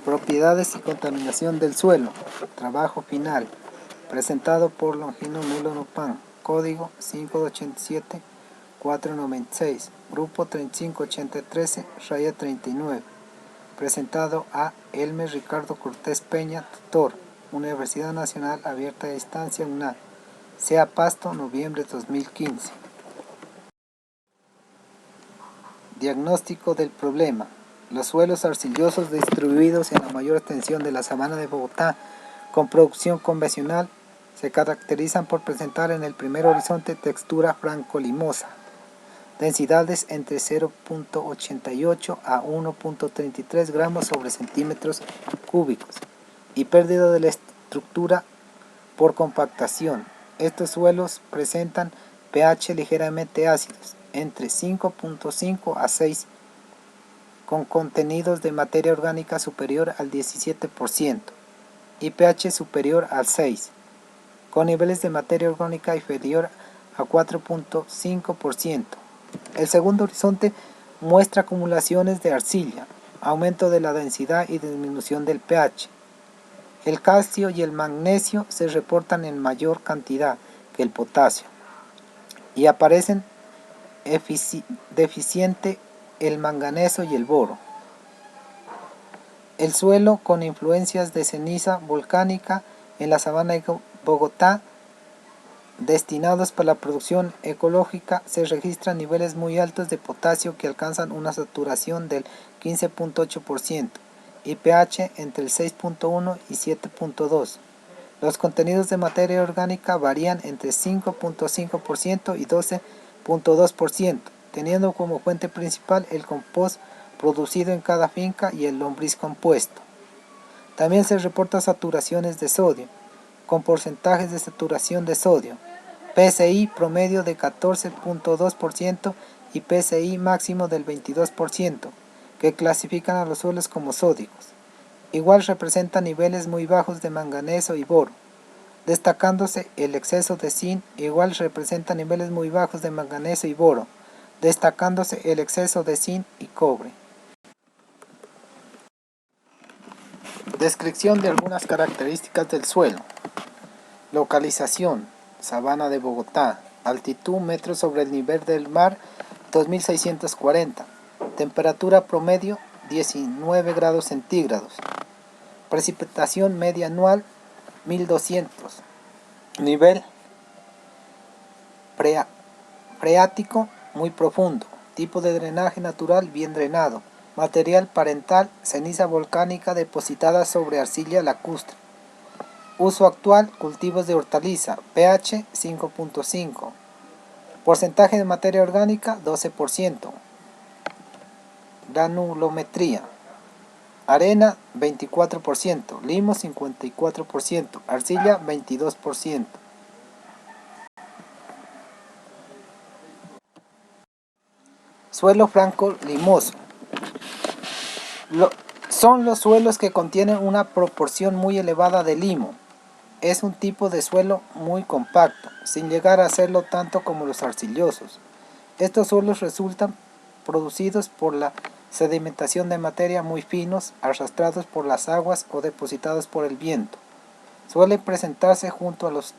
Propiedades y contaminación del suelo. Trabajo final. Presentado por Longino Nulo Nopan. Código 587-496. Grupo 358013-39. Presentado a Elmer Ricardo Cortés Peña, tutor. Universidad Nacional Abierta de Distancia UNAD. Sea Pasto, noviembre 2015. Diagnóstico del problema. Los suelos arcillosos distribuidos en la mayor extensión de la sabana de Bogotá con producción convencional se caracterizan por presentar en el primer horizonte textura franco-limosa, densidades entre 0.88 a 1.33 gramos sobre centímetros cúbicos y pérdida de la estructura por compactación. Estos suelos presentan pH ligeramente ácidos, entre 5.5 a 6, con contenidos de materia orgánica superior al 17% y pH superior al 6, con niveles de materia orgánica inferior a 4.5%. El segundo horizonte muestra acumulaciones de arcilla, aumento de la densidad y disminución del pH. El calcio y el magnesio se reportan en mayor cantidad que el potasio y aparecen deficiente el manganeso y el boro. El suelo con influencias de ceniza volcánica en la sabana de Bogotá, destinados para la producción ecológica, se registran niveles muy altos de potasio que alcanzan una saturación del 15.8% y pH entre el 6.1 y 7.2. Los contenidos de materia orgánica varían entre 5.5% y 12.2%, teniendo como fuente principal el compost producido en cada finca y el lombriz compuesto. También se reportan saturaciones de sodio, con porcentajes de saturación de sodio, PSI promedio de 14.2% y PSI máximo del 22%, que clasifican a los suelos como sódicos. Igual representa niveles muy bajos de manganeso y boro, destacándose el exceso de zinc. Igual representa niveles muy bajos de manganeso y boro, destacándose el exceso de zinc y cobre. Descripción de algunas características del suelo. Localización: Sabana de Bogotá. Altitud: metros sobre el nivel del mar, 2640. Temperatura promedio: 19 grados centígrados. Precipitación media anual: 1200. Nivel freático muy profundo. Tipo de drenaje natural: bien drenado. Material parental: ceniza volcánica depositada sobre arcilla lacustre. Uso actual: cultivos de hortaliza. pH 5.5. Porcentaje de materia orgánica: 12%. Granulometría: arena 24%, limo 54%, arcilla 22%. Suelo franco-limoso. Son los suelos que contienen una proporción muy elevada de limo. Es un tipo de suelo muy compacto, sin llegar a serlo tanto como los arcillosos. Estos suelos resultan producidos por la sedimentación de materia muy finos, arrastrados por las aguas o depositados por el viento. Suelen presentarse junto a los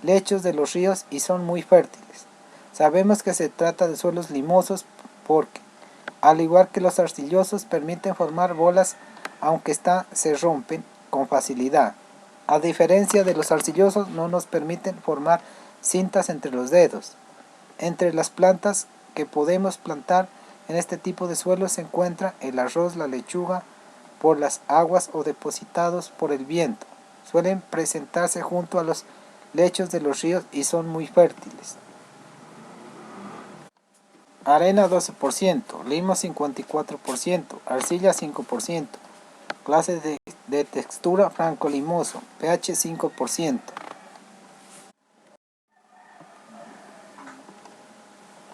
lechos de los ríos y son muy fértiles. Sabemos que se trata de suelos limosos porque, al igual que los arcillosos, permiten formar bolas, aunque se rompen con facilidad. A diferencia de los arcillosos, no nos permiten formar cintas entre los dedos. Entre las plantas que podemos plantar en este tipo de suelo se encuentra el arroz, la lechuga, por las aguas o depositados por el viento. Suelen presentarse junto a los lechos de los ríos y son muy fértiles. Arena 12%, limo 54%, arcilla 5%. Clase de textura franco-limoso, pH 5%.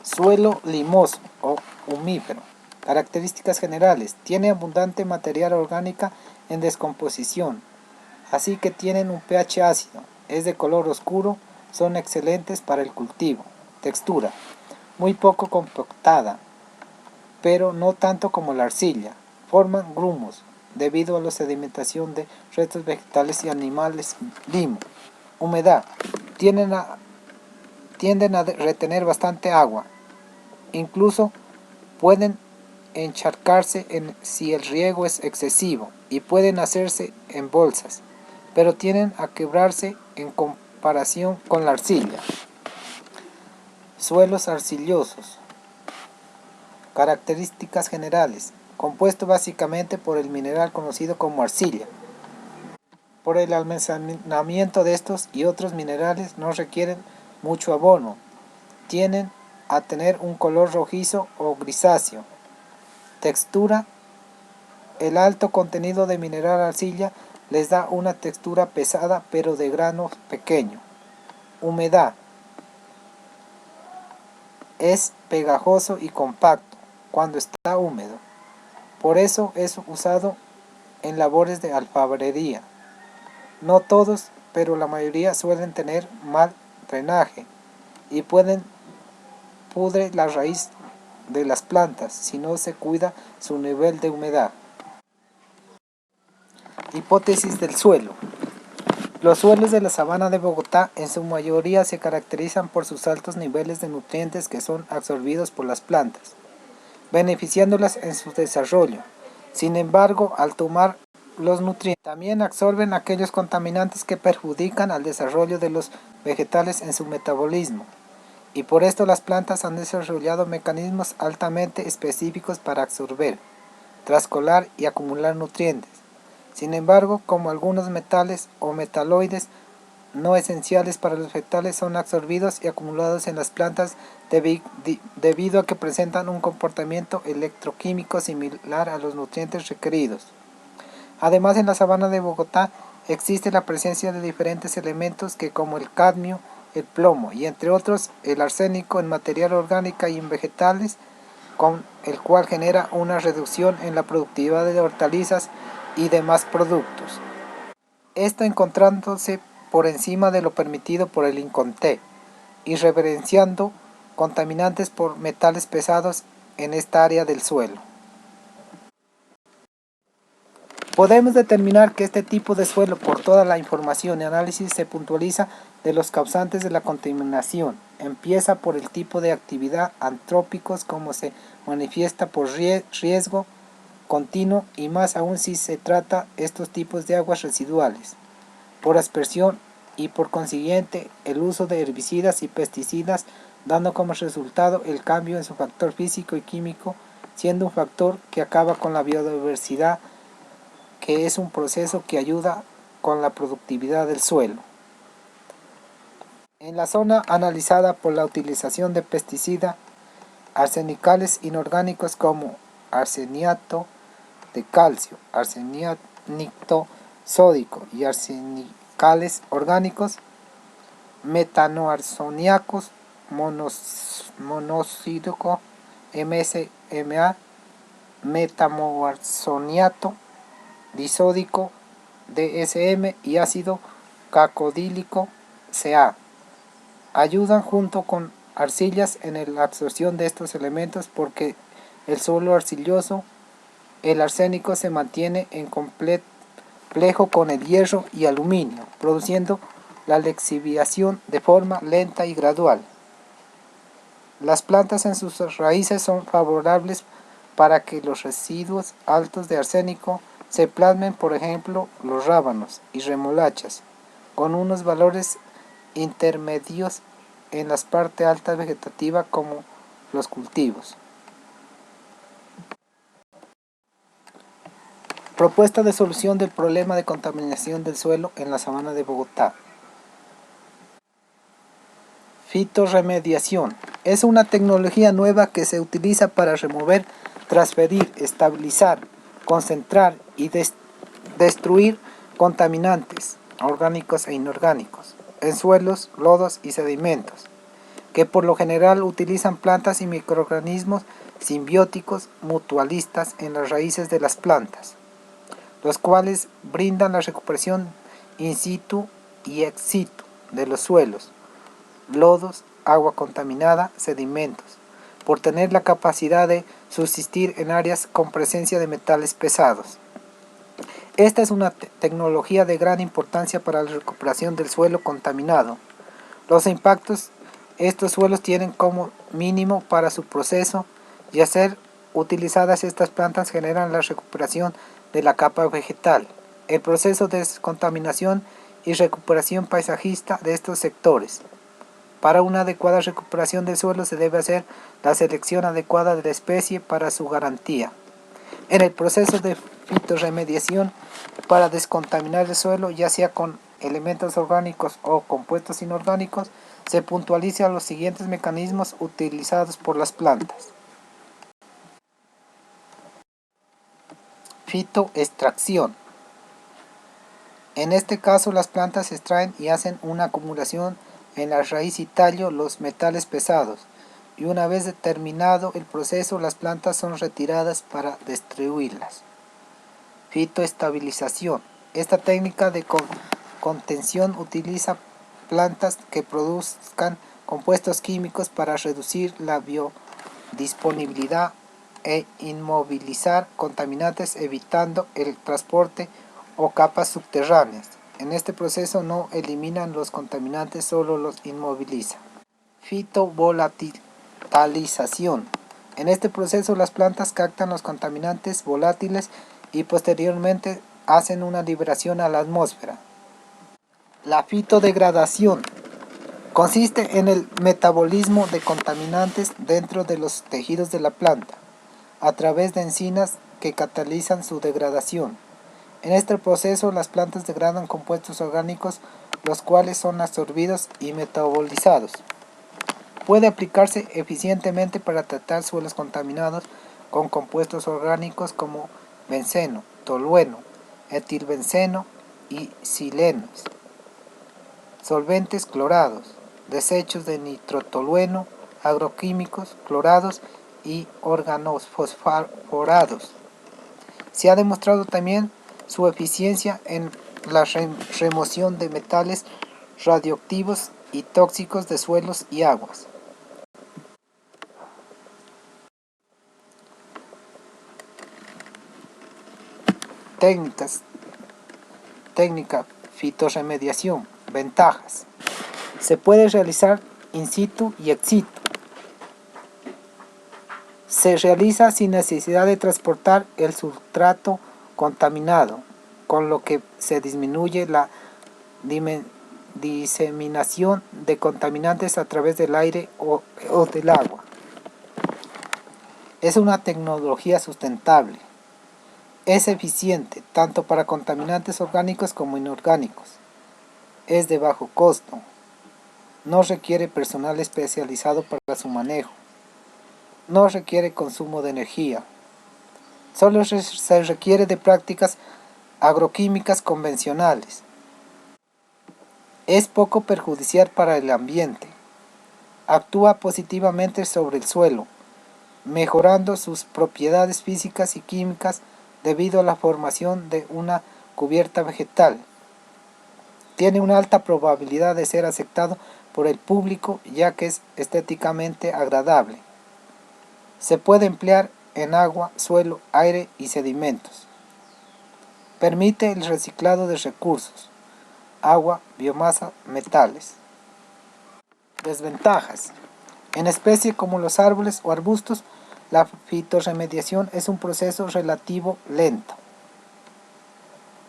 Suelo limoso o humífero. Características generales: tiene abundante materia orgánica en descomposición, así que tienen un pH ácido, es de color oscuro, son excelentes para el cultivo. Textura: muy poco compactada, pero no tanto como la arcilla, forman grumos. debido a la sedimentación de restos vegetales y animales. Limo. Humedad. Tienden a retener bastante agua. Incluso pueden encharcarse si el riego es excesivo y pueden hacerse en bolsas, pero tienden a quebrarse en comparación con la arcilla. Suelos arcillosos. Características generales. Compuesto básicamente por el mineral conocido como arcilla. Por el almacenamiento de estos y otros minerales no requieren mucho abono. Tienden a tener un color rojizo o grisáceo. Textura. El alto contenido de mineral arcilla les da una textura pesada pero de grano pequeño. Humedad. Es pegajoso y compacto cuando está húmedo. Por eso es usado en labores de alfarería. No todos, pero la mayoría suelen tener mal drenaje y pudre la raíz de las plantas si no se cuida su nivel de humedad. Hipótesis del suelo. Los suelos de la sabana de Bogotá en su mayoría se caracterizan por sus altos niveles de nutrientes que son absorbidos por las plantas, beneficiándolas en su desarrollo. Sin embargo, al tomar los nutrientes, también absorben aquellos contaminantes que perjudican al desarrollo de los vegetales en su metabolismo. Y por esto las plantas han desarrollado mecanismos altamente específicos para absorber, trascolar y acumular nutrientes. Sin embargo, como algunos metales o metaloides no esenciales para los vegetales son absorbidos y acumulados en las plantas debido a que presentan un comportamiento electroquímico similar a los nutrientes requeridos. Además, en la sabana de Bogotá existe la presencia de diferentes elementos que como el cadmio, el plomo y entre otros el arsénico en material orgánica y en vegetales, con el cual genera una reducción en la productividad de hortalizas y demás productos. Esto encontrándose por encima de lo permitido por el INCONTE y reverenciando contaminantes por metales pesados en esta área del suelo. Podemos determinar que este tipo de suelo, por toda la información y análisis, se puntualiza de los causantes de la contaminación. Empieza por el tipo de actividad antrópicos, como se manifiesta por riesgo continuo y más aún si se trata estos tipos de aguas residuales, por aspersión y por consiguiente el uso de herbicidas y pesticidas, dando como resultado el cambio en su factor físico y químico, siendo un factor que acaba con la biodiversidad, que es un proceso que ayuda con la productividad del suelo. En la zona analizada por la utilización de pesticidas arsenicales inorgánicos como arseniato de calcio, arseniato sódico y arsenicales orgánicos, metanoarsoniacos, monóxido MSMA, metamoarsoniato disódico DSM y ácido cacodílico Ca. Ayudan junto con arcillas en la absorción de estos elementos porque el suelo arcilloso, el arsénico se mantiene en complejo con el hierro y aluminio, produciendo la lixiviación de forma lenta y gradual. Las plantas en sus raíces son favorables para que los residuos altos de arsénico se plasmen, por ejemplo, los rábanos y remolachas, con unos valores intermedios en las partes altas vegetativas como los cultivos. Propuesta de solución del problema de contaminación del suelo en la sabana de Bogotá. Fitorremediación. Es una tecnología nueva que se utiliza para remover, transferir, estabilizar, concentrar y destruir contaminantes orgánicos e inorgánicos en suelos, lodos y sedimentos, que por lo general utilizan plantas y microorganismos simbióticos mutualistas en las raíces de las plantas, los cuales brindan la recuperación in situ y ex situ de los suelos, lodos, agua contaminada, sedimentos, por tener la capacidad de subsistir en áreas con presencia de metales pesados. Esta es una tecnología de gran importancia para la recuperación del suelo contaminado. Los impactos estos suelos tienen como mínimo para su proceso y al ser utilizadas estas plantas generan la recuperación de la capa vegetal, el proceso de descontaminación y recuperación paisajista de estos sectores. Para una adecuada recuperación del suelo se debe hacer la selección adecuada de la especie para su garantía. En el proceso de fitorremediación para descontaminar el suelo, ya sea con elementos orgánicos o compuestos inorgánicos, se puntualizan los siguientes mecanismos utilizados por las plantas. Fitoextracción. En este caso las plantas extraen y hacen una acumulación en la raíz y tallo los metales pesados, y una vez terminado el proceso las plantas son retiradas para destruirlas. Fitoestabilización. Esta técnica de contención utiliza plantas que produzcan compuestos químicos para reducir la biodisponibilidad e inmovilizar contaminantes evitando el transporte o capas subterráneas. En este proceso no eliminan los contaminantes, solo los inmovilizan. Fitovolatilización. En este proceso las plantas captan los contaminantes volátiles y posteriormente hacen una liberación a la atmósfera. La fitodegradación consiste en el metabolismo de contaminantes dentro de los tejidos de la planta, a través de enzimas que catalizan su degradación. En este proceso las plantas degradan compuestos orgánicos, los cuales son absorbidos y metabolizados. Puede aplicarse eficientemente para tratar suelos contaminados con compuestos orgánicos como benceno, tolueno, etilbenceno y silenos, solventes clorados, desechos de nitrotolueno, agroquímicos clorados y organofosforados. Se ha demostrado también su eficiencia en la remoción de metales radioactivos y tóxicos de suelos y aguas. Técnica fitorremediación. Ventajas. Se puede realizar in situ y ex situ. Se realiza sin necesidad de transportar el sustrato contaminado, con lo que se disminuye la diseminación de contaminantes a través del aire o del agua. Es una tecnología sustentable. Es eficiente tanto para contaminantes orgánicos como inorgánicos. Es de bajo costo. No requiere personal especializado para su manejo. No requiere consumo de energía. Solo se requiere de prácticas agroquímicas convencionales. Es poco perjudicial para el ambiente. Actúa positivamente sobre el suelo, mejorando sus propiedades físicas y químicas debido a la formación de una cubierta vegetal. Tiene una alta probabilidad de ser aceptado por el público ya que es estéticamente agradable. Se puede emplear en agua, suelo, aire y sedimentos. Permite el reciclado de recursos, agua, biomasa, metales. Desventajas. En especies como los árboles o arbustos, la fitorremediación es un proceso relativo lento.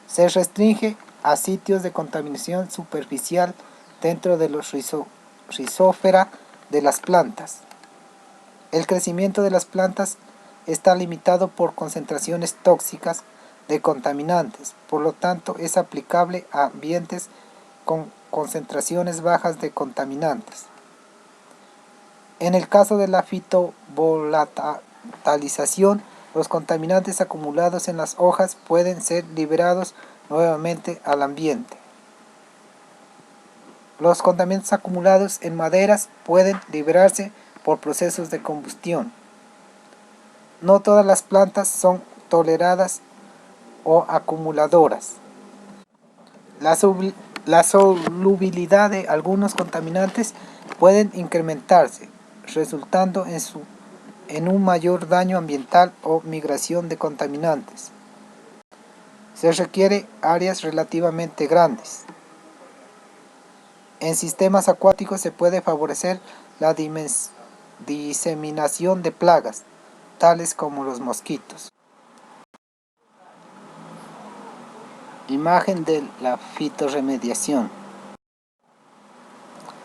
Se restringe a sitios de contaminación superficial dentro de los rizósfera de las plantas. El crecimiento de las plantas está limitado por concentraciones tóxicas de contaminantes, por lo tanto es aplicable a ambientes con concentraciones bajas de contaminantes. En el caso de la fitovolatilización, los contaminantes acumulados en las hojas pueden ser liberados nuevamente al ambiente. Los contaminantes acumulados en maderas pueden liberarse por procesos de combustión. No todas las plantas son toleradas o acumuladoras. La solubilidad de algunos contaminantes pueden incrementarse, resultando en un mayor daño ambiental o migración de contaminantes. Se requiere áreas relativamente grandes. En sistemas acuáticos se puede favorecer la diseminación de plagas, tales como los mosquitos. Imagen de la fitorremediación.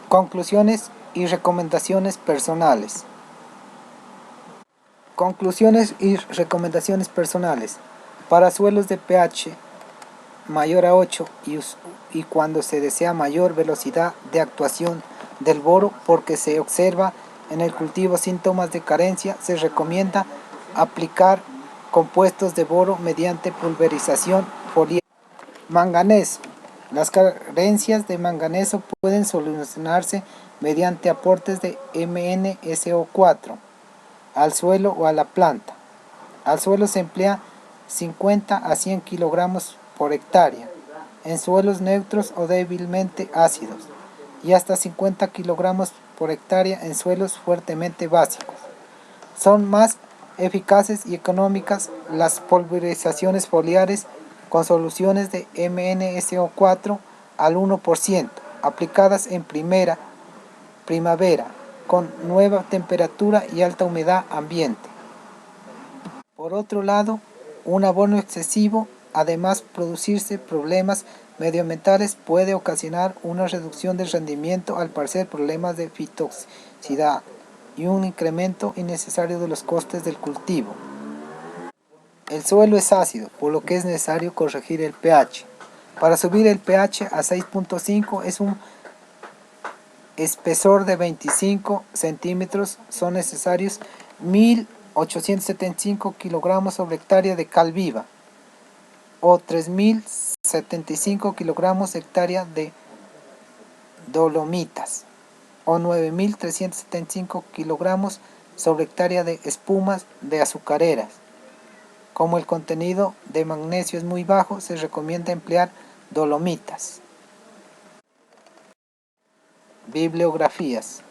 Conclusiones y recomendaciones personales. Conclusiones y recomendaciones personales. Para suelos de pH mayor a 8 y cuando se desea mayor velocidad de actuación del boro porque se observa en el cultivo síntomas de carencia, se recomienda aplicar compuestos de boro mediante pulverización foliar. Manganeso. Las carencias de manganeso pueden solucionarse mediante aportes de MnSO4 al suelo o a la planta. Al suelo se emplea 50 a 100 kilogramos por hectárea, en suelos neutros o débilmente ácidos, y hasta 50 kilogramos por hectárea en suelos fuertemente básicos. Son más eficaces y económicas las pulverizaciones foliares con soluciones de MnSO4 al 1%, aplicadas en primavera, con nueva temperatura y alta humedad ambiente. Por otro lado, un abono excesivo, además producirse problemas medioambientales, puede ocasionar una reducción del rendimiento al parecer problemas de fitoxicidad y un incremento innecesario de los costes del cultivo. El suelo es ácido, por lo que es necesario corregir el pH. Para subir el pH a 6.5 es un espesor de 25 centímetros, son necesarios 1.875 kilogramos sobre hectárea de cal viva o 3.075 kilogramos hectárea de dolomitas o 9.375 kilogramos sobre hectárea de espumas de azucareras. Como el contenido de magnesio es muy bajo, se recomienda emplear dolomitas. Bibliografías.